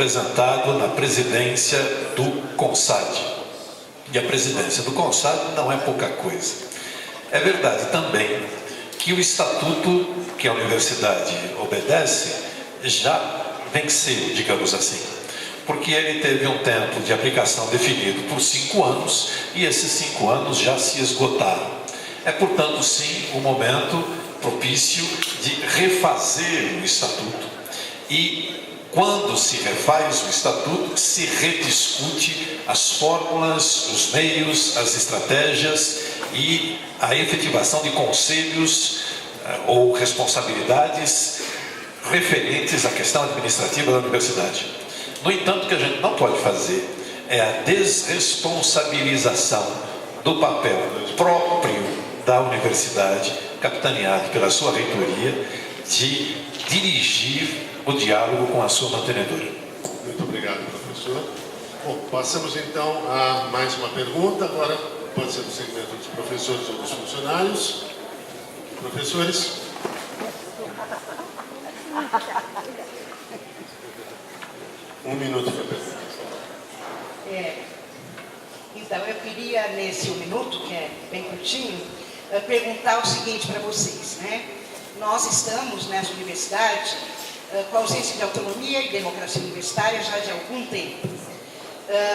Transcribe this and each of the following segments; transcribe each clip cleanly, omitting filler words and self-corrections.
representado na presidência do CONSAD. E a presidência do CONSAD não é pouca coisa. É verdade também que o estatuto que a universidade obedece já venceu, digamos assim, porque ele teve um tempo de aplicação definido por 5 anos e esses 5 anos já se esgotaram. É, portanto, sim, o momento propício de refazer o estatuto e, quando se refaz o estatuto, se rediscute as fórmulas, os meios, as estratégias e a efetivação de conselhos ou responsabilidades referentes à questão administrativa da universidade. No entanto, o que a gente não pode fazer é a desresponsabilização do papel próprio da universidade, capitaneado pela sua reitoria, de dirigir o diálogo com a sua mantenedora. Muito obrigado, professor. Bom, passamos então a mais uma pergunta. Agora pode ser do segmento dos professores ou dos funcionários. Professores. Um minuto para a pergunta. Então, eu queria, nesse 1 minuto, que é bem curtinho, perguntar o seguinte para vocês, né? Nós estamos, nessa universidade, com a ausência de autonomia e democracia universitária já de algum tempo.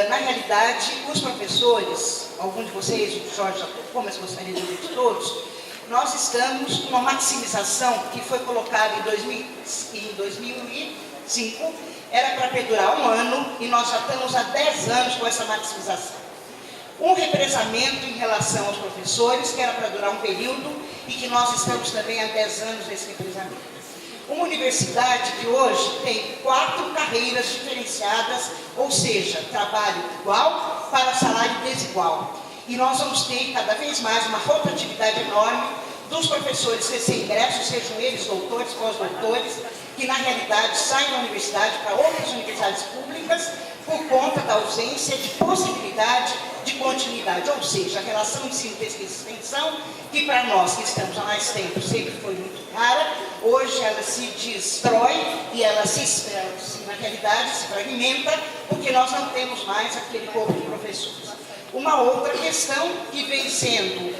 Na realidade, os professores, alguns de vocês, o Jorge já tocou, mas gostaria de ouvir de todos, nós estamos com uma maximização que foi colocada em 2005, era para perdurar 1 ano e nós já estamos há 10 anos com essa maximização. Um represamento em relação aos professores, que era para durar um período e que nós estamos também há 10 anos nesse represamento. Uma universidade que hoje tem 4 carreiras diferenciadas, ou seja, trabalho igual para salário desigual. E nós vamos ter cada vez mais uma rotatividade enorme dos professores recém-ingressos, sejam eles doutores, pós-doutores, que na realidade saem da universidade para outras universidades públicas por conta da ausência de possibilidade de continuidade, ou seja, a relação ensino, pesquisa e extensão, que para nós que estamos há mais tempo sempre foi muito cara, hoje ela se destrói e ela na realidade se fragmenta, porque nós não temos mais aquele corpo de professores. Uma outra questão que vem sendo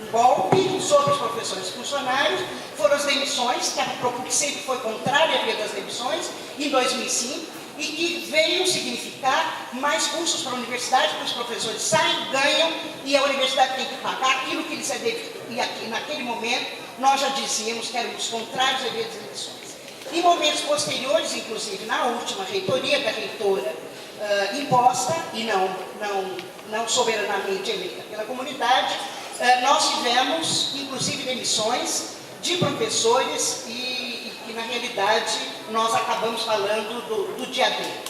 um golpe sobre os professores e funcionários foram as demissões, que a Procure sempre foi contrária à via das demissões, em 2005, e que veio significar mais custos para a universidade, porque os professores saem, ganham, e a universidade tem que pagar aquilo que lhes é devido. E aqui, naquele momento, nós já dizíamos que éramos contrários à via das demissões. Em momentos posteriores, inclusive na última reitoria da reitora imposta, e não soberanamente eleita pela comunidade, nós tivemos, inclusive, demissões de professores e na realidade, nós acabamos falando do dia a dia.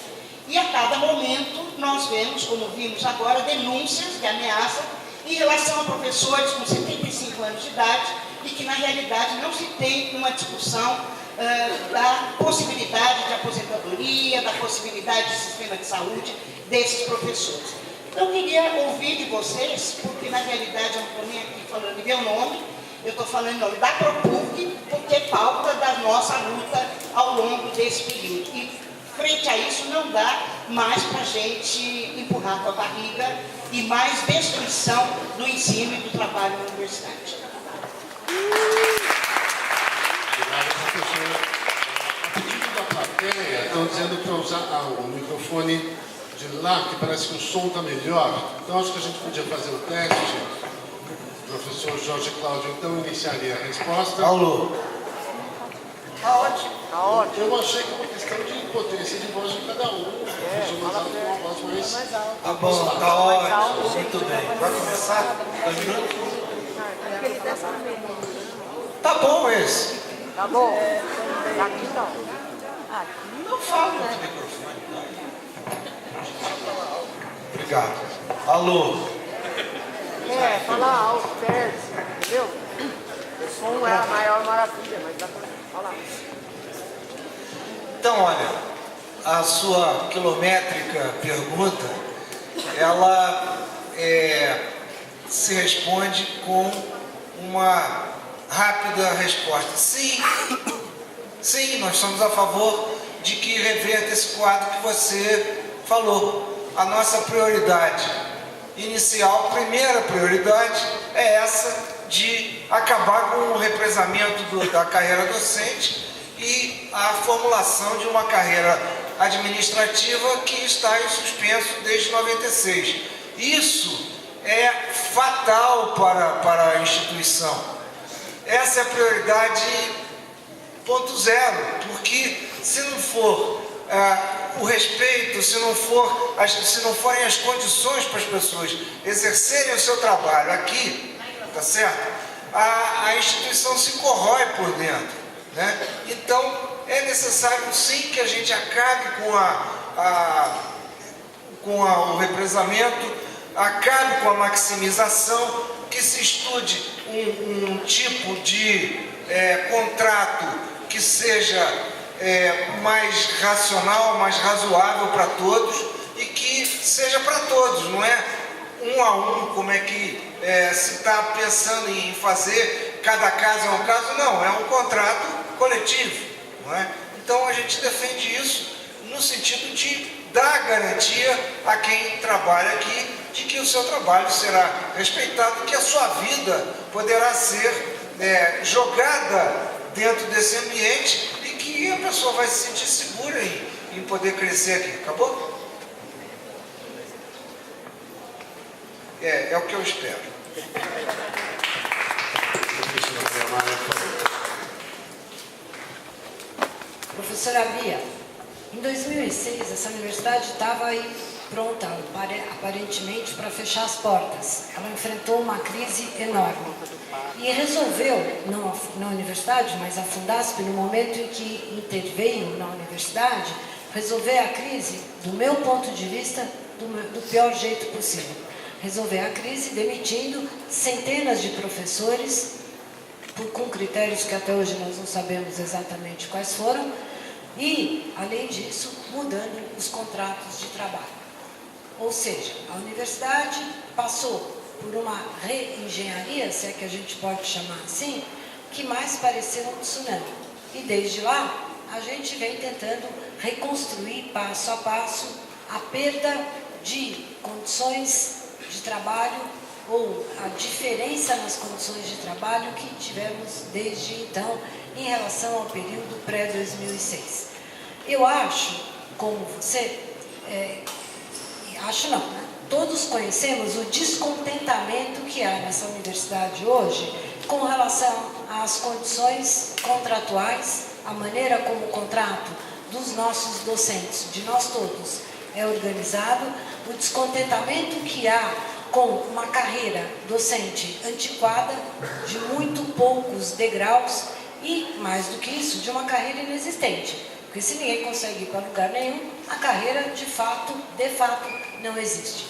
E a cada momento, nós vemos, como vimos agora, denúncias de ameaça em relação a professores com 75 anos de idade e que, na realidade, não se tem uma discussão da possibilidade de aposentadoria, da possibilidade de sistema de saúde desses professores. Então, eu queria ouvir de vocês, porque, na realidade, eu não estou nem aqui falando em meu nome, eu estou falando em nome da ProPuc, porque é pauta da nossa luta ao longo desse período. E, frente a isso, não dá mais para a gente empurrar com a barriga e mais destruição do ensino e do trabalho na universidade. Obrigado, professor. A pedido da plateia, estão dizendo para usar o microfone de lá, que parece que o som está melhor. Então, acho que a gente podia fazer o teste. O professor Jorge Cláudio, então, iniciaria a resposta. Alô. Está ótimo. Tá ótimo. Eu achei que é uma questão de potência de voz de cada um. Fala Com uma voz mais... Tá bom, tá ótimo. Muito bem. Vai começar? 2 minutos? Tá bom esse. Tá bom. Aqui não. Não fala no microfone. Obrigado. Alô. Fala alto, perto, entendeu? O som é a maior maravilha, mas dá pra falar. Então, olha, a sua quilométrica pergunta, ela se responde com uma rápida resposta. Sim, nós somos a favor de que reverta esse quadro que você falou. A nossa prioridade inicial, primeira prioridade, é essa de acabar com o represamento da carreira docente e a formulação de uma carreira administrativa que está em suspenso desde 96. Isso é fatal para a instituição. Essa é a prioridade ponto zero, porque se não for o respeito, se não forem as condições para as pessoas exercerem o seu trabalho aqui, tá certo? A instituição se corrói por dentro, né? Então, é necessário sim que a gente acabe com o represamento, acabe com a maximização, que se estude um tipo de contrato que seja mais racional, mais razoável para todos e que seja para todos, não é um a um, como é que se está pensando em fazer, cada caso é um caso, não, é um contrato coletivo, não é? Então a gente defende isso no sentido de dar garantia a quem trabalha aqui de que o seu trabalho será respeitado, que a sua vida poderá ser jogada dentro desse ambiente e que a pessoa vai se sentir segura em poder crescer aqui. Acabou? É o que eu espero. Professora Bia, em 2006 essa universidade estava aí pronta, aparentemente, para fechar as portas. Ela enfrentou uma crise enorme e resolveu, não na universidade, mas a Fundasp, no momento em que interveio na universidade, resolver a crise, do meu ponto de vista, do pior jeito possível. Resolver a crise demitindo centenas de professores, com critérios que até hoje nós não sabemos exatamente quais foram, e, além disso, mudando os contratos de trabalho. Ou seja, a universidade passou por uma reengenharia, se é que a gente pode chamar assim, que mais pareceu um tsunami. E desde lá, a gente vem tentando reconstruir passo a passo a perda de condições de trabalho ou a diferença nas condições de trabalho que tivemos desde então em relação ao período pré-2006. Eu acho, como você, acho não, né? Todos conhecemos o descontentamento que há nessa universidade hoje com relação às condições contratuais, a maneira como o contrato dos nossos docentes, de nós todos, é organizado, o descontentamento que há com uma carreira docente antiquada, de muito poucos degraus e, mais do que isso, de uma carreira inexistente. Porque se ninguém consegue ir para lugar nenhum, a carreira de fato não existe.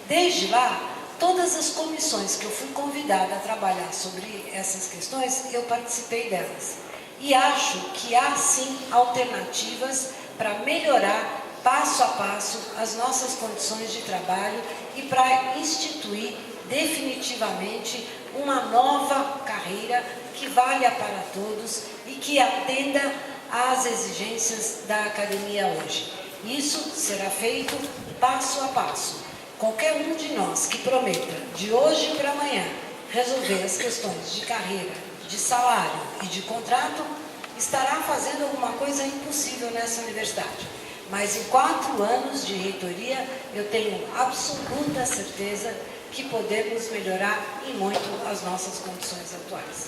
Desde lá, todas as comissões que eu fui convidada a trabalhar sobre essas questões, eu participei delas. E acho que há sim alternativas para melhorar passo a passo as nossas condições de trabalho e para instituir definitivamente uma nova carreira que valha para todos e que atenda às exigências da academia hoje. Isso será feito passo a passo. Qualquer um de nós que prometa, de hoje para amanhã, resolver as questões de carreira, de salário e de contrato, estará fazendo alguma coisa impossível nessa universidade. Mas em 4 anos de reitoria, eu tenho absoluta certeza que podemos melhorar e muito as nossas condições atuais.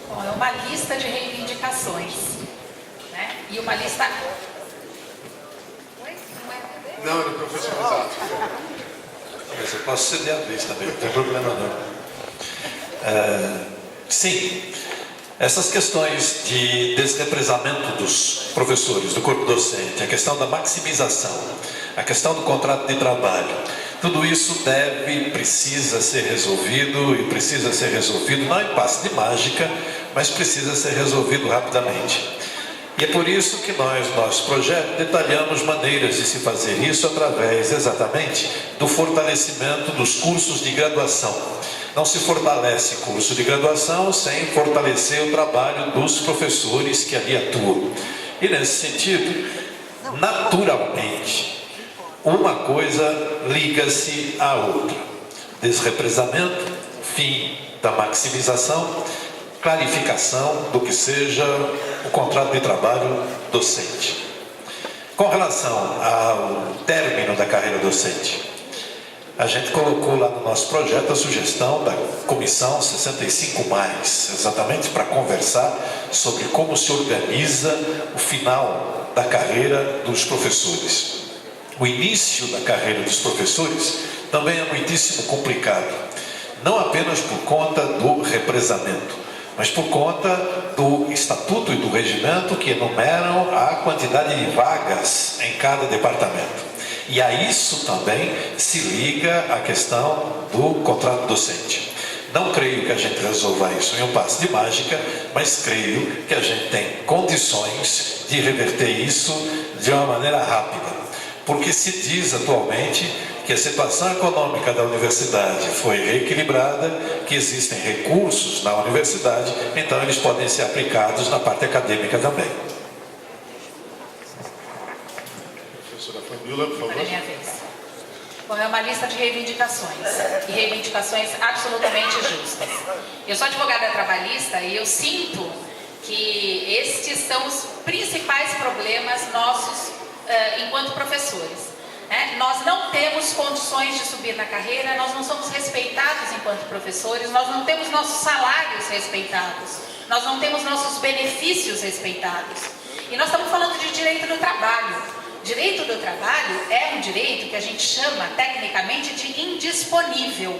Bom, é uma lista de reivindicações, né? E uma lista... Não, do professor Rosato. Mas eu posso ceder a vez também, não tem problema não. Sim, essas questões de desrepresamento dos professores, do corpo docente, a questão da maximização, a questão do contrato de trabalho, tudo isso precisa ser resolvido e precisa ser resolvido não em passe de mágica, mas precisa ser resolvido rapidamente. E é por isso que nós, no nosso projeto, detalhamos maneiras de se fazer isso através, exatamente, do fortalecimento dos cursos de graduação. Não se fortalece curso de graduação sem fortalecer o trabalho dos professores que ali atuam. E nesse sentido, naturalmente, uma coisa liga-se à outra. Desrepresamento, fim da maximização, clarificação do que seja o contrato de trabalho docente. Com relação ao término da carreira docente, a gente colocou lá no nosso projeto a sugestão da Comissão 65+, exatamente para conversar sobre como se organiza o final da carreira dos professores. O início da carreira dos professores também é muitíssimo complicado, não apenas por conta do represamento, mas por conta do estatuto e do regimento que enumeram a quantidade de vagas em cada departamento. E a isso também se liga a questão do contrato docente. Não creio que a gente resolva isso em um passe de mágica, mas creio que a gente tem condições de reverter isso de uma maneira rápida. Porque se diz atualmente que a situação econômica da universidade foi reequilibrada, que existem recursos na universidade, então eles podem ser aplicados na parte acadêmica também. Professora Fabiola, por favor. Agora é minha vez. Bom, é uma lista de reivindicações, e reivindicações absolutamente justas. Eu sou advogada trabalhista e eu sinto que estes são os principais problemas nossos enquanto professores. Nós não temos condições de subir na carreira, nós não somos respeitados enquanto professores, nós não temos nossos salários respeitados, nós não temos nossos benefícios respeitados. E nós estamos falando de direito do trabalho. Direito do trabalho é um direito que a gente chama tecnicamente de indisponível.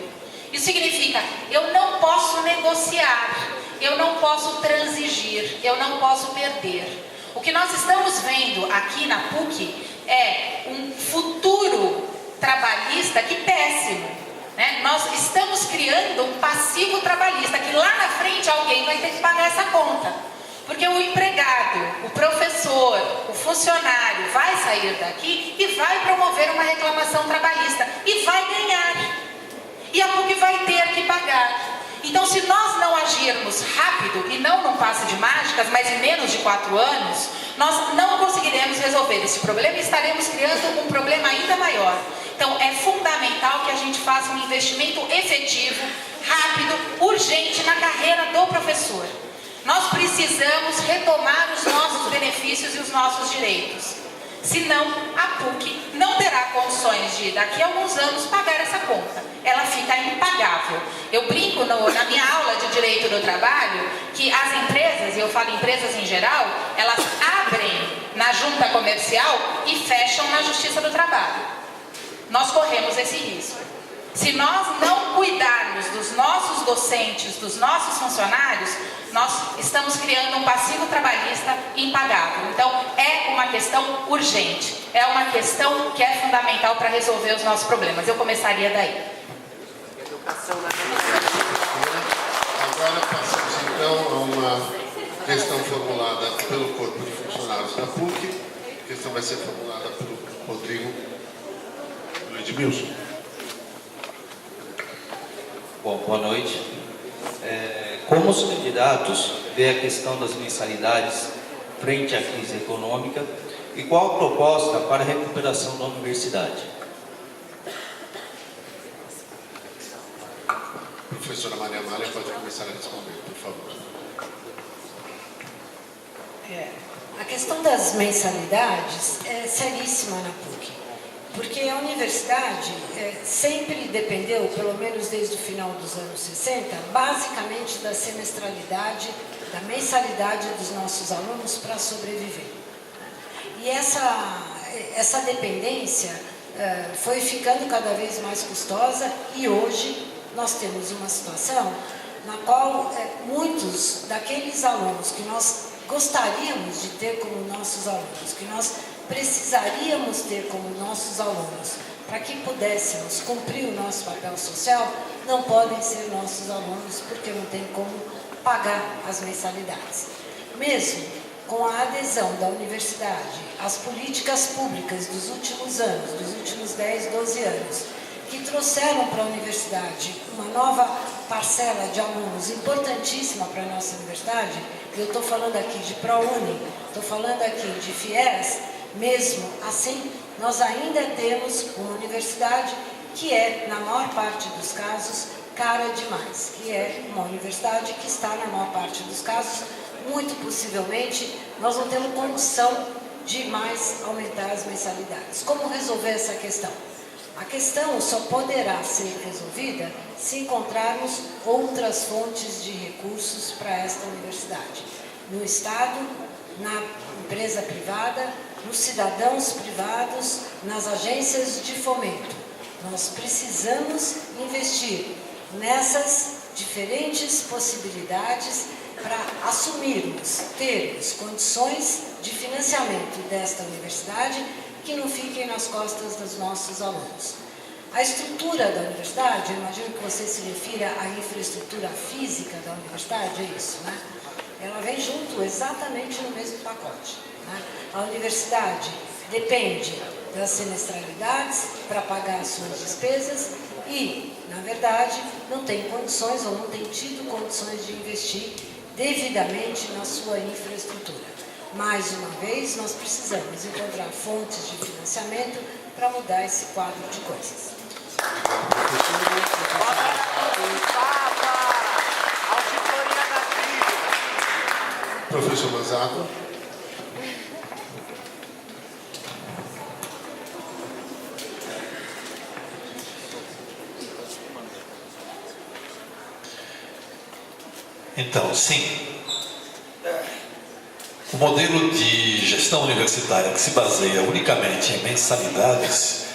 Isso significa, eu não posso negociar, eu não posso transigir, eu não posso perder. O que nós estamos vendo aqui na PUC é um futuro trabalhista que péssimo, né? Nós estamos criando um passivo trabalhista que lá na frente alguém vai ter que pagar essa conta. Porque o empregado, o professor, o funcionário vai sair daqui e vai promover uma reclamação trabalhista e vai ganhar. E a PUC vai ter que pagar. Então, se nós não agirmos rápido, e não num passe de mágicas, mas em menos de 4 anos, nós não conseguiremos resolver esse problema e estaremos criando um problema ainda maior. Então, é fundamental que a gente faça um investimento efetivo, rápido, urgente na carreira do professor. Nós precisamos retomar os nossos benefícios e os nossos direitos. Senão, a PUC não terá condições de, daqui a alguns anos, pagar essa conta. Ela fica impagável. Eu brinco na minha aula de Direito do Trabalho que as empresas, e eu falo empresas em geral, elas abrem na junta comercial e fecham na Justiça do Trabalho. Nós corremos esse risco. Se nós não cuidarmos dos nossos docentes, dos nossos funcionários, nós estamos criando um passivo trabalhista impagável. Então, é uma questão urgente, é uma questão que é fundamental para resolver os nossos problemas. Eu começaria daí. Agora passamos então a uma questão formulada pelo Corpo de Funcionários da PUC. A questão vai ser formulada pelo Rodrigo Edmilson. Bom, boa noite. Como os candidatos vê a questão das mensalidades frente à crise econômica e qual a proposta para a recuperação da universidade? Professora Maria Amália pode começar a responder, por favor. A questão das mensalidades é seríssima na PUC, porque a universidade sempre dependeu, pelo menos desde o final dos anos 60, basicamente da semestralidade, da mensalidade dos nossos alunos para sobreviver. E essa dependência foi ficando cada vez mais custosa e hoje nós temos uma situação na qual muitos daqueles alunos que nós gostaríamos de ter como nossos alunos, que nós precisaríamos ter como nossos alunos, para que pudéssemos cumprir o nosso papel social, não podem ser nossos alunos, porque não tem como pagar as mensalidades. Mesmo com a adesão da universidade às políticas públicas dos últimos anos, dos últimos 10, 12 anos, que trouxeram para a universidade uma nova parcela de alunos importantíssima para a nossa universidade, eu estou falando aqui de ProUni, estou falando aqui de FIES, mesmo assim, nós ainda temos uma universidade que é, na maior parte dos casos, cara demais, que é uma universidade que está, na maior parte dos casos, muito possivelmente, nós não temos condição de mais aumentar as mensalidades. Como resolver essa questão? A questão só poderá ser resolvida se encontrarmos outras fontes de recursos para esta universidade. No Estado, na empresa privada, nos cidadãos privados, nas agências de fomento. Nós precisamos investir nessas diferentes possibilidades para assumirmos, termos condições de financiamento desta universidade que não fiquem nas costas dos nossos alunos. A estrutura da universidade, eu imagino que você se refira à infraestrutura física da universidade, é isso, né? Ela vem junto exatamente no mesmo pacote, né? A universidade depende das semestralidades para pagar as suas despesas e, na verdade, não tem condições ou não tem tido condições de investir devidamente na sua infraestrutura. Mais uma vez, nós precisamos encontrar fontes de financiamento para mudar esse quadro de coisas. Professor Manzato. Então, sim, o modelo de gestão universitária que se baseia unicamente em mensalidades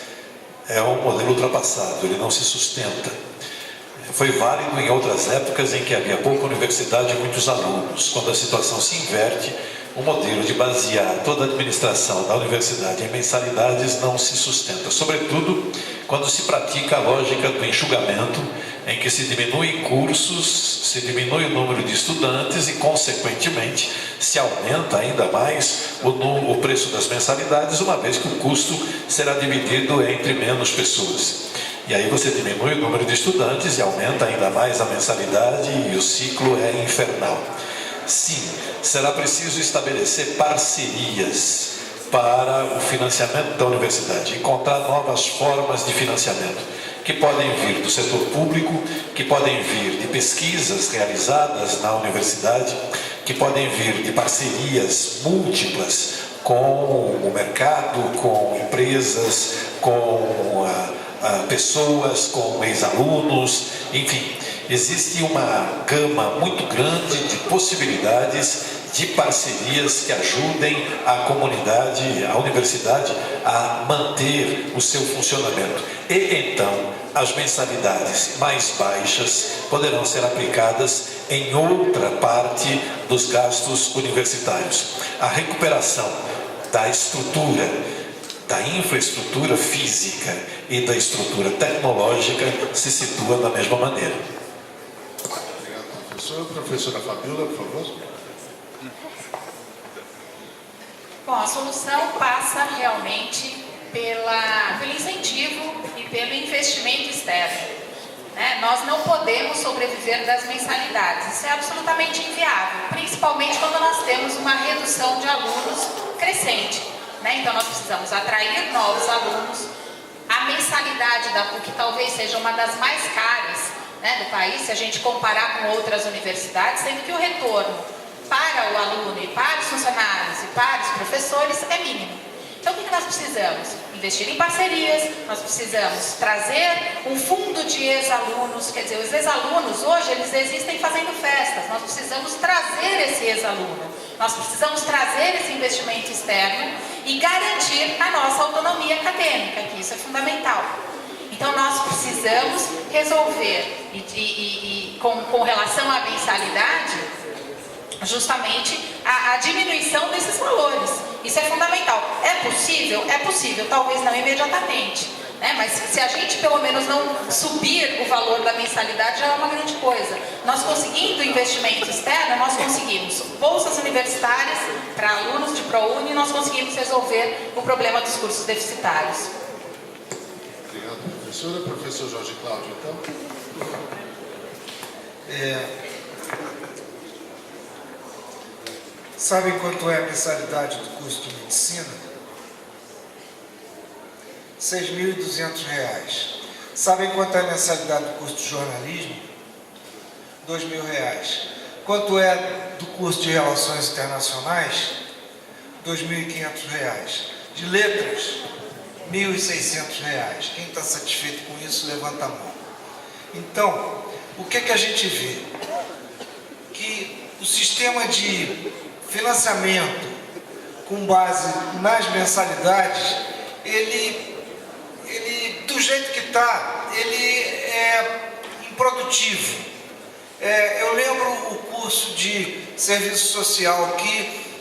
é um modelo ultrapassado, ele não se sustenta. Foi válido em outras épocas em que havia pouca universidade e muitos alunos. Quando a situação se inverte, o modelo de basear toda a administração da universidade em mensalidades não se sustenta, sobretudo quando se pratica a lógica do enxugamento, em que se diminui cursos, se diminui o número de estudantes e, consequentemente, se aumenta ainda mais o preço das mensalidades, uma vez que o custo será dividido entre menos pessoas. E aí você diminui o número de estudantes e aumenta ainda mais a mensalidade e o ciclo é infernal. Sim, será preciso estabelecer parcerias para o financiamento da universidade, encontrar novas formas de financiamento, que podem vir do setor público, que podem vir de pesquisas realizadas na universidade, que podem vir de parcerias múltiplas com o mercado, com empresas, com pessoas, com ex-alunos, enfim. Existe uma gama muito grande de possibilidades de parcerias que ajudem a comunidade, a universidade, a manter o seu funcionamento. E então, as mensalidades mais baixas poderão ser aplicadas em outra parte dos gastos universitários. A recuperação da estrutura, da infraestrutura física e da estrutura tecnológica se situa da mesma maneira. Obrigado, professor. Professora Fabiola, por favor. Bom, a solução passa realmente pelo incentivo e pelo investimento externo, né? Nós não podemos sobreviver das mensalidades, isso é absolutamente inviável, principalmente quando nós temos uma redução de alunos crescente, né? Então nós precisamos atrair novos alunos. A mensalidade da PUC talvez seja uma das mais caras, né, do país, se a gente comparar com outras universidades, sendo que o retorno para o aluno e para os funcionários e para os professores é mínimo. Então o que nós precisamos? Investir em parcerias, nós precisamos trazer um fundo de ex-alunos, quer dizer, os ex-alunos hoje eles existem fazendo festas, nós precisamos trazer esse ex-aluno, nós precisamos trazer esse investimento externo e garantir a nossa autonomia acadêmica, que isso é fundamental. Então nós precisamos resolver, com relação à mensalidade, justamente a diminuição desses valores. Isso é fundamental. É possível? É possível, talvez não imediatamente. né? Mas se a gente pelo menos não subir o valor da mensalidade, já é uma grande coisa. Nós conseguindo investimento externo, nós conseguimos bolsas universitárias para alunos de ProUni, nós conseguimos resolver o problema dos cursos deficitários. Obrigado, professora. Professor Jorge Cláudio, então. Sabem quanto é a mensalidade do curso de medicina? R$ 6.200. Sabem quanto é a mensalidade do curso de jornalismo? R$ 2.000. Quanto é do curso de relações internacionais? R$ 2.500. De letras? R$ 1.600. Quem está satisfeito com isso, levanta a mão. Então, o que a gente vê? Que o sistema de financiamento com base nas mensalidades, ele do jeito que está, ele é improdutivo. Eu lembro o curso de serviço social que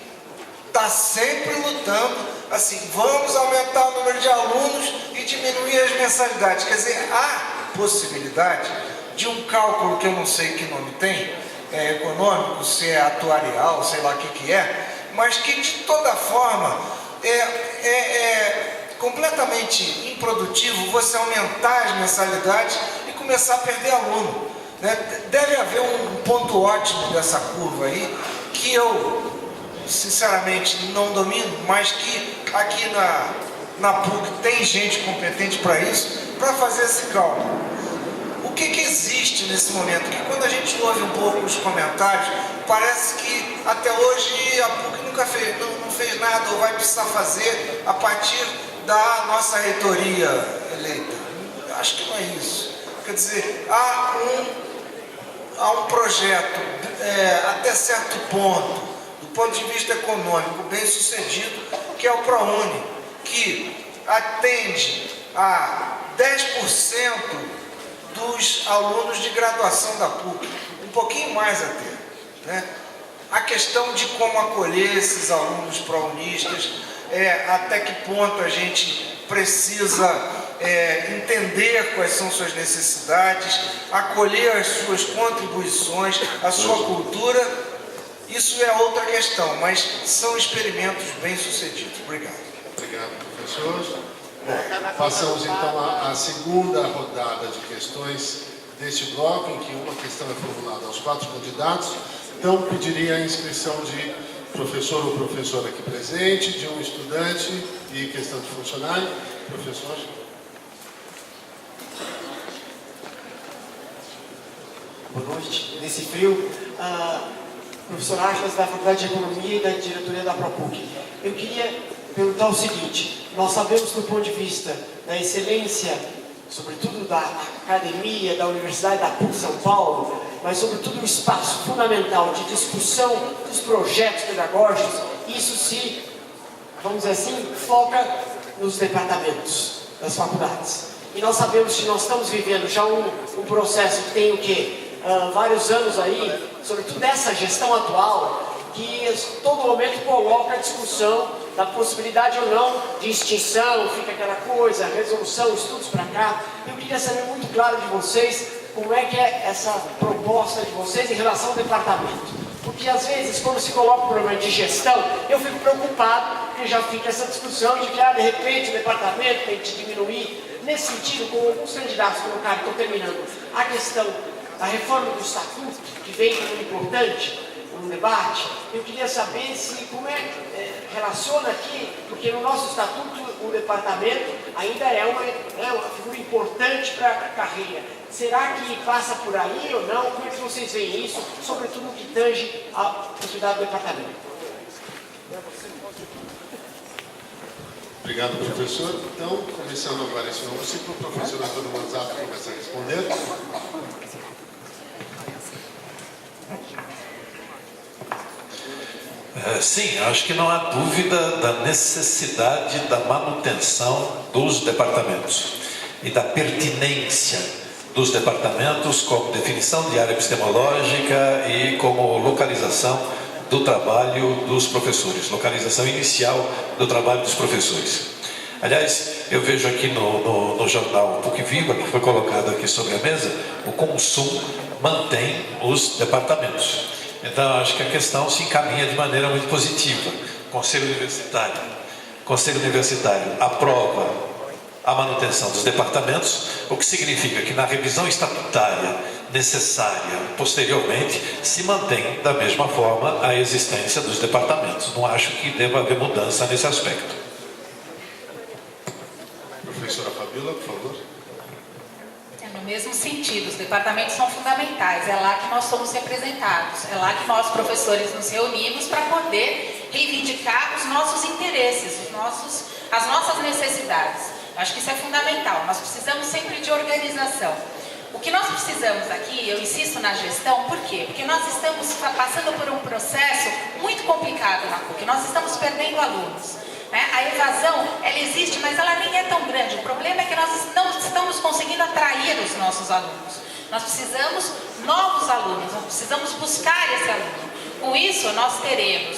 está sempre lutando, assim, vamos aumentar o número de alunos e diminuir as mensalidades. Quer dizer, há possibilidade de um cálculo que eu não sei que nome tem, econômico, se é atuarial, sei lá o que é, mas que de toda forma é completamente improdutivo você aumentar as mensalidades e começar a perder aluno, né? Deve haver um ponto ótimo dessa curva aí, que eu sinceramente não domino, mas que aqui na PUC tem gente competente para isso, para fazer esse cálculo. O que existe nesse momento? Que quando a gente ouve um pouco os comentários, parece que até hoje a PUC nunca fez, não fez nada ou vai precisar fazer a partir da nossa reitoria eleita. Acho que não é isso. Quer dizer, há um projeto até certo ponto, do ponto de vista econômico, bem sucedido, que é o ProUni, que atende a 10% dos alunos de graduação da PUC, um pouquinho mais até, né? A questão de como acolher esses alunos prounistas, até que ponto a gente precisa entender quais são suas necessidades, acolher as suas contribuições, a sua cultura, isso é outra questão, mas são experimentos bem-sucedidos. Obrigado. Obrigado, professor. Bom, passamos então à segunda rodada de questões deste bloco, em que uma questão é formulada aos 4 candidatos. Então, pediria a inscrição de professor ou professora aqui presente, de um estudante e questão de funcionário. Professor. Boa noite. Nesse frio, professor Achlas, da Faculdade de Economia e da diretoria da ProPuc. Eu queria perguntar o seguinte: nós sabemos do ponto de vista da excelência, sobretudo da academia, da Universidade da PUC São Paulo, mas sobretudo o espaço fundamental de discussão dos projetos pedagógicos, isso se, vamos dizer assim, foca nos departamentos das faculdades. E nós sabemos que nós estamos vivendo já um processo que tem o quê? Vários anos aí, sobretudo dessa gestão atual, que todo momento coloca a discussão da possibilidade ou não de extinção, fica aquela coisa, resolução, estudos para cá. Eu queria saber muito claro de vocês como é que é essa proposta de vocês em relação ao departamento. Porque às vezes, quando se coloca um problema de gestão, eu fico preocupado, porque já fica essa discussão de que, de repente, o departamento tem que diminuir. Nesse sentido, como alguns candidatos colocaram, estou terminando, a questão da reforma do estatuto, que vem como importante no debate, eu queria saber se como relaciona aqui, porque no nosso estatuto o departamento ainda é uma figura importante para a carreira. Será que passa por aí ou não? Como é que vocês veem isso, sobretudo no que tange a atividade do departamento? Obrigado, professor. Então, começando agora esse novo ciclo, o professor Antônio Manzato começa a responder. Sim, acho que não há dúvida da necessidade da manutenção dos departamentos e da pertinência dos departamentos como definição de área epistemológica e como localização do trabalho dos professores, localização inicial do trabalho dos professores. Aliás, eu vejo aqui no jornal PUC Viva, que foi colocado aqui sobre a mesa, o Consul mantém os departamentos. Então, acho que a questão se encaminha de maneira muito positiva. Conselho Universitário aprova a manutenção dos departamentos, o que significa que na revisão estatutária necessária posteriormente se mantém da mesma forma a existência dos departamentos. Não acho que deva haver mudança nesse aspecto. Professora Fabíola, por favor. No mesmo sentido, os departamentos são fundamentais, é lá que nós somos representados, é lá que nós, professores, nos reunimos para poder reivindicar os nossos interesses, as nossas necessidades. Eu acho que isso é fundamental, nós precisamos sempre de organização. O que nós precisamos aqui, eu insisto na gestão, por quê? Porque nós estamos passando por um processo muito complicado na PUC, nós estamos perdendo alunos. A evasão, ela existe, mas ela nem é tão grande. O problema é que nós não estamos conseguindo atrair os nossos alunos. Nós precisamos novos alunos, nós precisamos buscar esse aluno. Com isso, nós teremos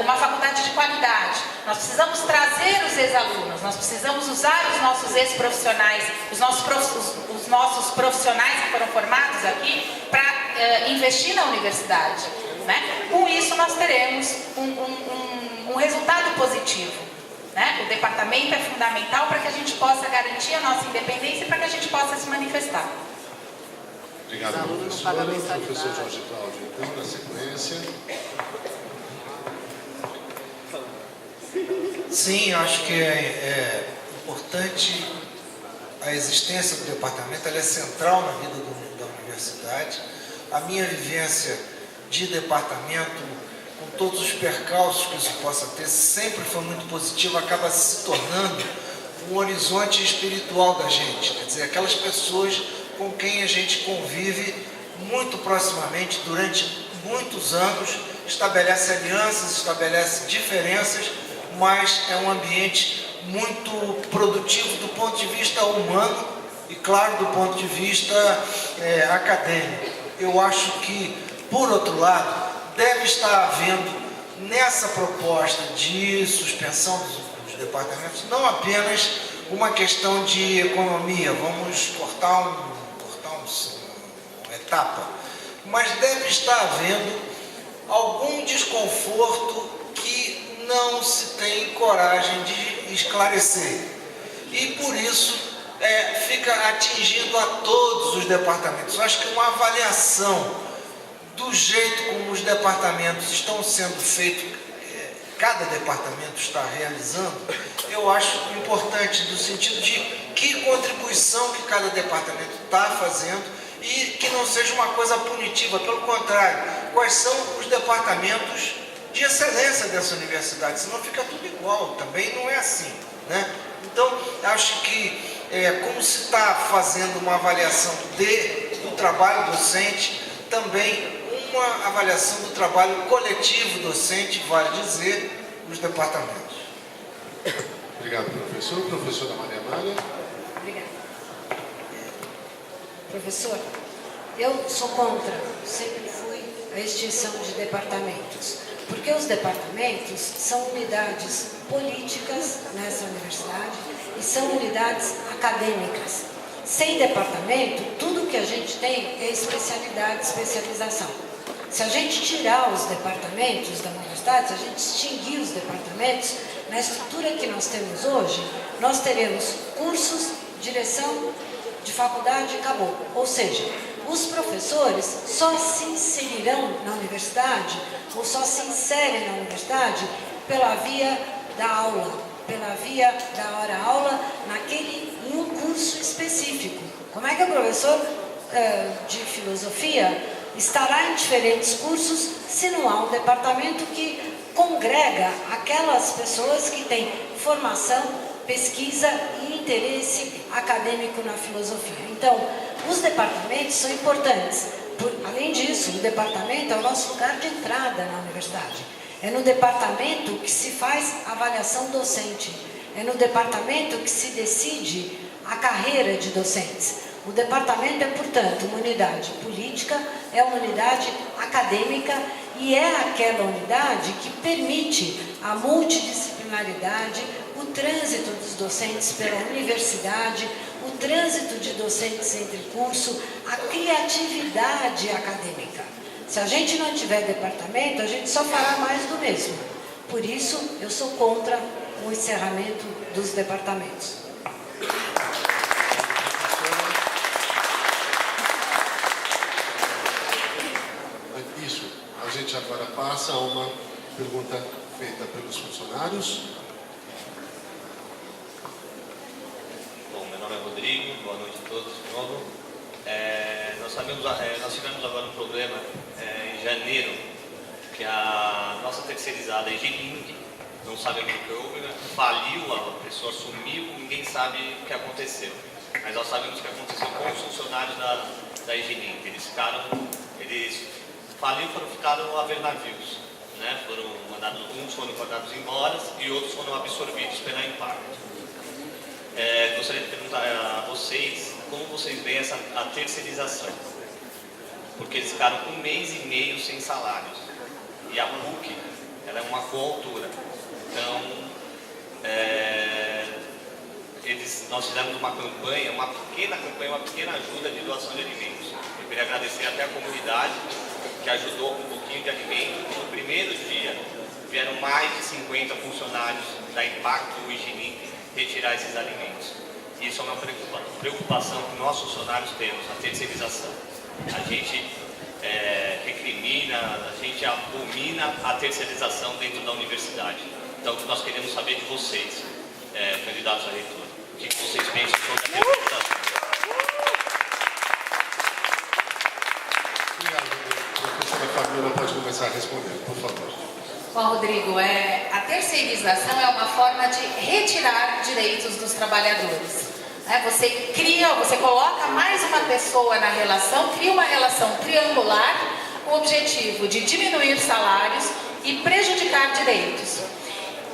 uma faculdade de qualidade. Nós precisamos trazer os ex-alunos, nós precisamos usar os nossos ex-profissionais, os nossos profissionais que foram formados aqui para investir na universidade. Com isso, nós teremos um resultado positivo. O departamento é fundamental para que a gente possa garantir a nossa independência e para que a gente possa se manifestar. Obrigado, professora. Professor Jorge Cláudio, então, na sequência. Sim, acho que é importante a existência do departamento, ela é central na vida da universidade. A minha vivência de departamento, com todos os percalços que isso possa ter, sempre foi muito positivo, acaba se tornando um horizonte espiritual da gente, quer dizer, aquelas pessoas com quem a gente convive muito proximamente durante muitos anos, estabelece alianças, estabelece diferenças, mas é um ambiente muito produtivo do ponto de vista humano e, claro, do ponto de vista acadêmico. Eu acho que, por outro lado, deve estar havendo nessa proposta de suspensão dos departamentos não apenas uma questão de economia, vamos cortar uma etapa, mas deve estar havendo algum desconforto que não se tem coragem de esclarecer. E por isso fica atingindo a todos os departamentos. Eu acho que uma avaliação do jeito como os departamentos estão sendo feitos, cada departamento está realizando, eu acho importante no sentido de que contribuição que cada departamento está fazendo e que não seja uma coisa punitiva, pelo contrário, quais são os departamentos de excelência dessa universidade, senão fica tudo igual, também não é assim, Então, acho que como se está fazendo uma avaliação do trabalho docente, também uma avaliação do trabalho coletivo docente, vale dizer, nos departamentos. Obrigado, professor. Professora Maria Amália. Obrigada. Professor, eu sou contra, sempre fui, a extinção de departamentos, porque os departamentos são unidades políticas nessa universidade e são unidades acadêmicas. Sem departamento, tudo que a gente tem é especialidade, especialização. Se a gente tirar os departamentos da universidade, se a gente extinguir os departamentos, na estrutura que nós temos hoje, nós teremos cursos, direção de faculdade e acabou. Ou seja, os professores só se inserirão na universidade, ou só se inserem na universidade pela via da aula, pela via da hora-aula, em um curso específico. Como é que o professor de filosofia estará em diferentes cursos se não há um departamento que congrega aquelas pessoas que têm formação, pesquisa e interesse acadêmico na filosofia? Então, os departamentos são importantes. Além disso, o departamento é o nosso lugar de entrada na universidade. É no departamento que se faz avaliação docente. É no departamento que se decide a carreira de docentes. O departamento é, portanto, uma unidade política, é uma unidade acadêmica e é aquela unidade que permite a multidisciplinaridade, o trânsito dos docentes pela universidade, o trânsito de docentes entre curso, a criatividade acadêmica. Se a gente não tiver departamento, a gente só fará mais do mesmo. Por isso, eu sou contra o encerramento dos departamentos. Isso. A gente agora passa a uma pergunta feita pelos funcionários. Bom, meu nome é Rodrigo, boa noite a todos de novo. Nós tivemos agora um problema em janeiro, que a nossa terceirizada, a Higienink, não sabemos o que houve, faliu, a pessoa sumiu, ninguém sabe o que aconteceu. Mas nós sabemos o que aconteceu com os funcionários da Higienink. Eles faliram, ficaram a ver navios. Né? Uns foram mandados embora e outros foram absorvidos pela Impacto. Gostaria de perguntar a vocês como vocês veem a terceirização, porque eles ficaram 1 mês e meio sem salários e a PUC ela é uma coautora, então nós fizemos uma campanha, uma pequena ajuda de doação de alimentos. Eu queria agradecer até a comunidade que ajudou com um pouquinho de alimento. No primeiro dia vieram mais de 50 funcionários da Impacto e Higienink retirar esses alimentos. Isso é uma preocupação que nós funcionários temos, a terceirização. A gente recrimina, a gente abomina a terceirização dentro da universidade. Então, o que nós queremos saber de vocês, candidatos a reitor, o que vocês pensam sobre a terceirização? Obrigado. A professora Fabiola pode começar a responder, por favor. Bom, Rodrigo, a terceirização é uma forma de retirar direitos dos trabalhadores. Você coloca mais uma pessoa na relação, cria uma relação triangular com o objetivo de diminuir salários e prejudicar direitos.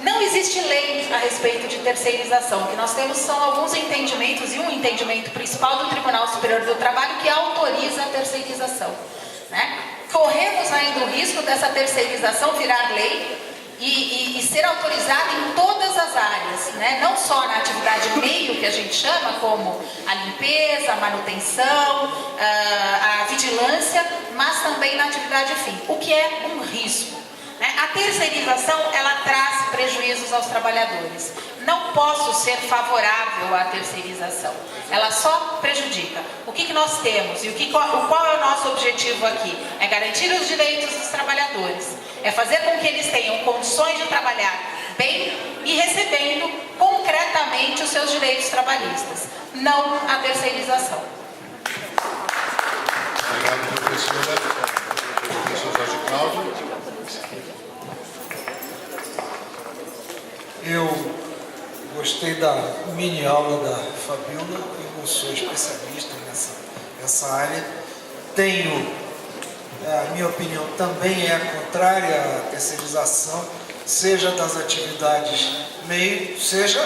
Não existe lei a respeito de terceirização. O que nós temos são alguns entendimentos e um entendimento principal do Tribunal Superior do Trabalho que autoriza a terceirização. Né? Corremos ainda o risco dessa terceirização virar lei e ser autorizada em todas as áreas, né? Não só na atividade meio, que a gente chama, como a limpeza, a manutenção, a vigilância, mas também na atividade fim, o que é um risco. Né? A terceirização, ela traz prejuízos aos trabalhadores. Não posso ser favorável à terceirização, ela só prejudica. O que nós temos e qual é o nosso objetivo aqui? É garantir os direitos dos trabalhadores, é fazer com que eles tenham condições de trabalhar bem e recebendo concretamente os seus direitos trabalhistas, não a terceirização. Obrigado, professora. Professor Jorge Cláudio. Eu gostei da mini aula da Fabiola, eu não sou especialista nessa área. A minha opinião também é contrária à terceirização, seja das atividades meio, seja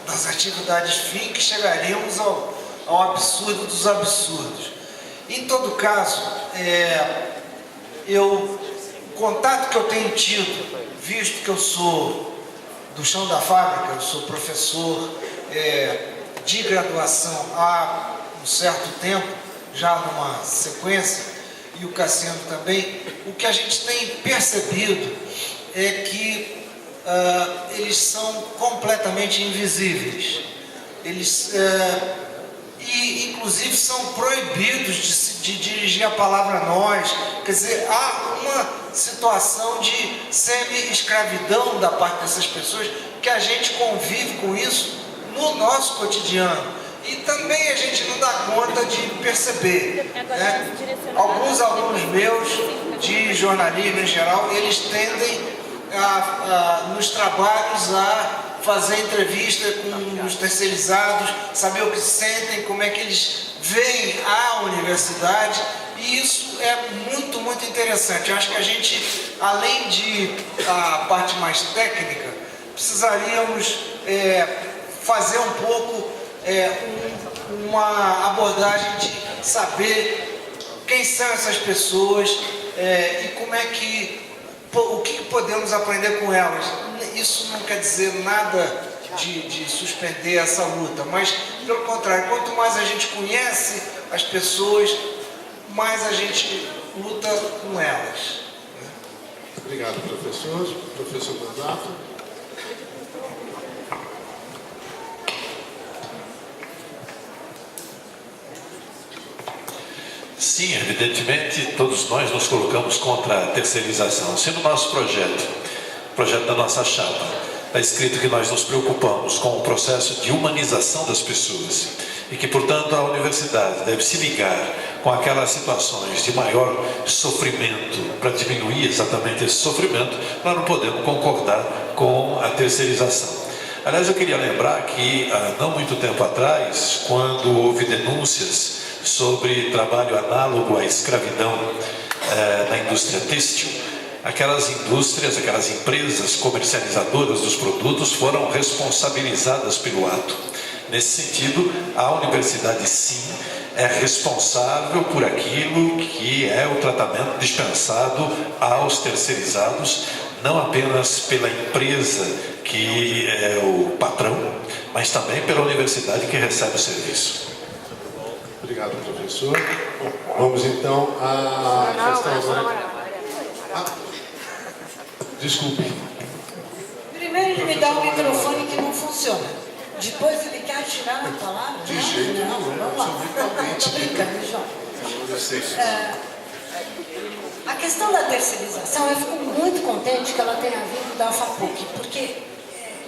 das atividades fim, que chegaríamos ao absurdo dos absurdos. Em todo caso, o contato que eu tenho tido, visto que eu sou do chão da fábrica, eu sou professor de graduação há um certo tempo, já numa sequência, e o Cassiano também, o que a gente tem percebido é que eles são completamente invisíveis. E inclusive são proibidos de dirigir a palavra nós. Quer dizer, há uma situação de semi-escravidão da parte dessas pessoas, que a gente convive com isso no nosso cotidiano. E também a gente não dá conta de perceber. Né? Alguns alunos meus de jornalismo em geral, eles tendem nos trabalhos a fazer entrevista com os terceirizados, saber o que sentem, como é que eles veem a universidade, e isso é muito, muito interessante. Eu acho que a gente, além de a parte mais técnica, precisaríamos fazer um pouco uma abordagem de saber quem são essas pessoas e como é que, o que podemos aprender com elas. Isso não quer dizer nada de suspender essa luta, mas, pelo contrário, quanto mais a gente conhece as pessoas, mais a gente luta com elas. Obrigado, professor. Professor Mandato. Sim, evidentemente, todos nós nos colocamos contra a terceirização. Se no nosso projeto da nossa chapa, está escrito que nós nos preocupamos com o processo de humanização das pessoas e que, portanto, a universidade deve se ligar com aquelas situações de maior sofrimento para diminuir exatamente esse sofrimento, nós não podemos concordar com a terceirização. Aliás, eu queria lembrar que, há não muito tempo atrás, quando houve denúncias sobre trabalho análogo à escravidão na indústria têxtil, aquelas indústrias, aquelas empresas comercializadoras dos produtos foram responsabilizadas pelo ato. Nesse sentido, a universidade, sim, é responsável por aquilo que é o tratamento dispensado aos terceirizados, não apenas pela empresa que é o patrão, mas também pela universidade que recebe o serviço. Obrigado, professor. Vamos então à questão agora. Desculpe. Primeiro ele me dá um microfone que não funciona. Depois ele quer tirar a palavra. De jeito nenhum, vamos lá. Estou brincando, João. A questão da terceirização, eu fico muito contente que ela tenha vindo da FAPUC, porque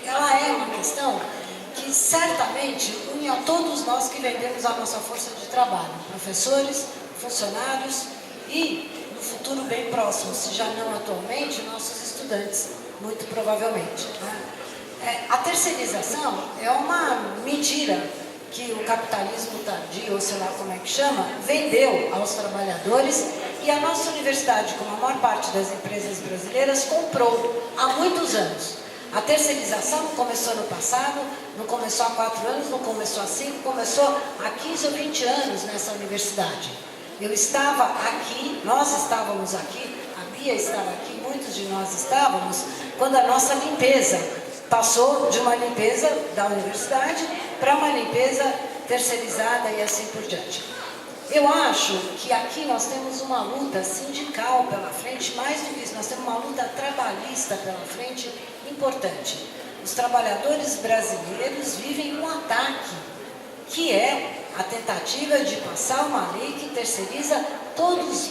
ela é uma questão que certamente une a todos nós que vendemos a nossa força de trabalho, professores, funcionários e, no futuro bem próximo, se já não atualmente, nossos estudantes, muito provavelmente. A terceirização é uma mentira que o capitalismo tardio, ou sei lá como é que chama, vendeu aos trabalhadores e a nossa universidade, como a maior parte das empresas brasileiras, comprou há muitos anos. A terceirização não começou no passado, não começou há 4 anos, não começou há 5, começou há 15 ou 20 anos nessa universidade. Eu estava aqui, nós estávamos aqui, a Bia estava aqui, muitos de nós estávamos, quando a nossa limpeza passou de uma limpeza da universidade para uma limpeza terceirizada e assim por diante. Eu acho que aqui nós temos uma luta sindical pela frente, mais do que isso, nós temos uma luta trabalhista pela frente importante. Os trabalhadores brasileiros vivem um ataque, que é a tentativa de passar uma lei que terceiriza todos,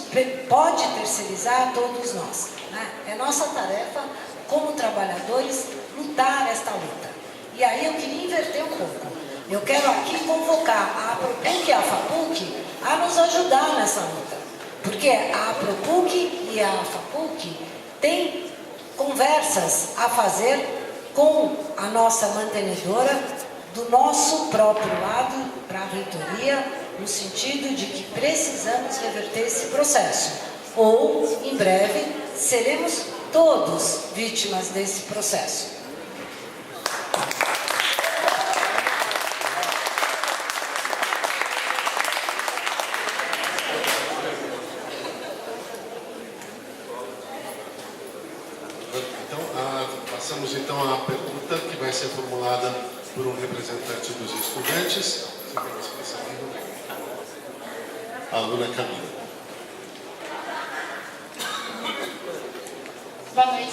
pode terceirizar todos nós. É nossa tarefa, como trabalhadores, lutar esta luta. E aí eu queria inverter um pouco. Eu quero aqui convocar a APROPUC e a FAPUC a nos ajudar nessa luta. Porque a APROPUC e a FAPUC têm conversas a fazer com a nossa mantenedora do nosso próprio lado para a reitoria, no sentido de que precisamos reverter esse processo. Ou, em breve, seremos todos vítimas desse processo. Passamos então à pergunta que vai ser formulada por um representante dos estudantes. A aluna Camila. Boa noite.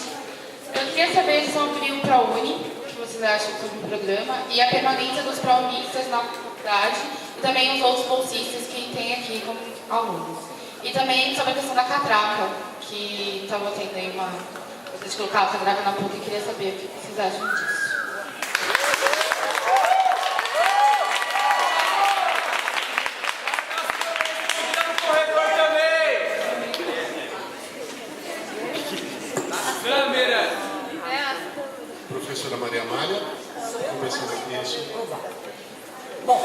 Eu queria saber sobre o ProUni, o que vocês acham sobre o programa, e a permanência dos ProUnistas na faculdade, e também os outros bolsistas que tem aqui como alunos. E também sobre a questão da catraca, que estava tendo aí uma... de colocar a catraca na PUC, e queria saber o que vocês acham disso. Professora Maria Amália, começando aqui isso. Bom,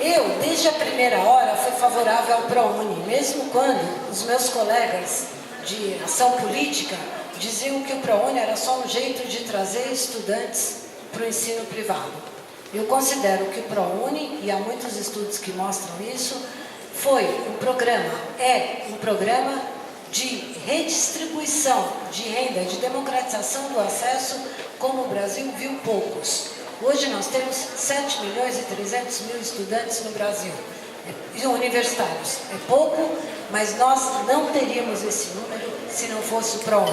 eu, desde a primeira hora, fui favorável ao ProUni, mesmo quando os meus colegas de ação política diziam que o ProUni era só um jeito de trazer estudantes para o ensino privado. Eu considero que o ProUni, e há muitos estudos que mostram isso, é um programa de redistribuição de renda, de democratização do acesso como o Brasil viu poucos. Hoje nós temos 7.300.000 estudantes no Brasil, universitários. É pouco, mas nós não teríamos esse número se não fosse o ProUni.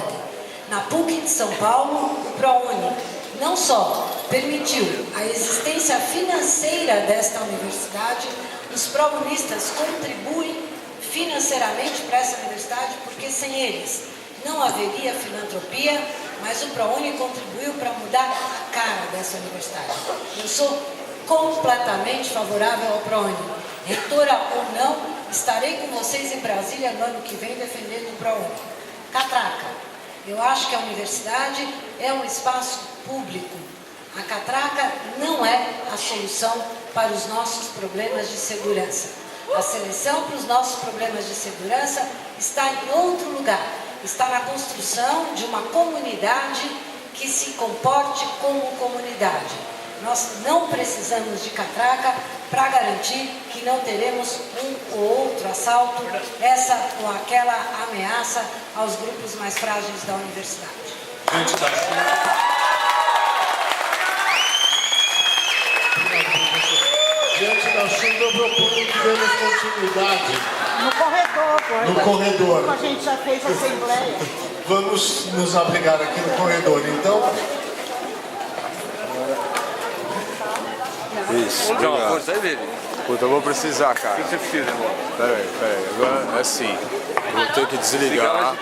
Na PUC de São Paulo, o ProUni não só permitiu a existência financeira desta universidade, os ProUnistas contribuem financeiramente para essa universidade, porque sem eles não haveria filantropia, mas o ProUni contribuiu para mudar a cara dessa universidade. Eu sou completamente favorável ao ProUni. Reitora ou não, estarei com vocês em Brasília no ano que vem defendendo o ProUni. Catraca, eu acho que a universidade é um espaço público. A catraca não é a solução para os nossos problemas de segurança. A solução para os nossos problemas de segurança está em outro lugar. Está na construção de uma comunidade que se comporte como comunidade. Nós não precisamos de catraca para garantir que não teremos um ou outro assalto, essa ou aquela ameaça aos grupos mais frágeis da universidade. Diante da chuva, eu proponho que demos continuidade. No corredor, No corredor. Como a gente já fez a assembleia. Vamos nos abrigar aqui no corredor, então. Isso, dá uma força aí, baby. Puta, eu vou precisar, cara. O que você precisa, irmão? Peraí. Agora é assim. Eu vou ter que desligar.